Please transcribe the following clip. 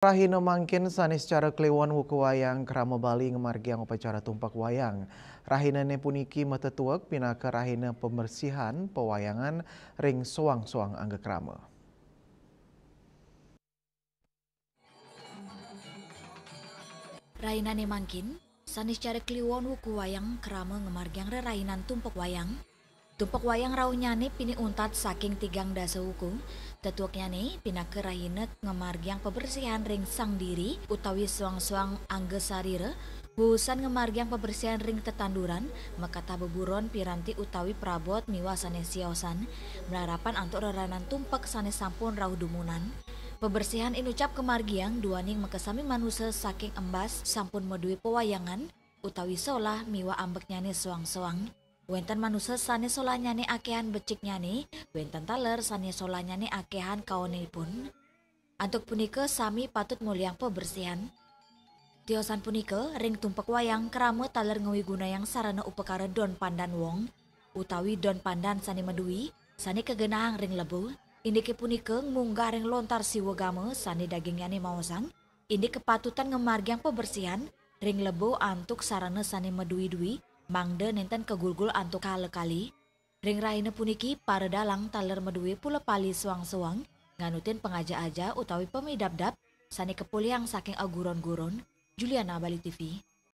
Rahina mangkin sanes cara kliwon wuku wayang krama Bali ngemargiang upacara tumpak wayang. Rahina ne puniki matetuak pinaka rahina pembersihan pewayangan ring soang-soang angga krama. Rainane mangkin, sanis cara kliwon wuku wayang krama ngemargiang rerainan tumpak wayang. Tumpak wayang raunyane pini untat saking tigang dasa wuku. Tetuaknyane pina kerahinet ngemargiang pebersihan ring sang diri utawi suang-suang angge sarire. Busan ngemargiang pebersihan ring tetanduran, makata beburon piranti utawi prabot miwa sanes siosan. Melarapan antuk reranan tumpak sanes sampun rauh dumunan. Pebersihan inucap kemargiang duaning makasami manusia saking embas sampun medui pewayangan utawi solah miwa ambeknyane soang-soang. Wenten manusia sanes solanyane akehan beciknyane, wenten taler sanes solanyane akehan kaonipun. Antuk punike sami patut muliang pebersihan. Tiosan punike ring tumpak wayang kerame taler ngewiguna yang sarana upekara don pandan wong, utawi don pandan sani medui, sani kegenahang ring lebu. Indike punike munggah ring lontar siwegame sani dagingyane maosang. Indi kepatutan ngemargiang pebersihan ring lebu antuk sarana sani medui-dui. Mangde nenten kegulgul antuk kali. Ring rahina puniki para dalang taler medui pula pali suang-suang nganutin pengaja-aja utawi pemidap-dap sani kepuliang saking aguron-guron. Juliana, Bali TV.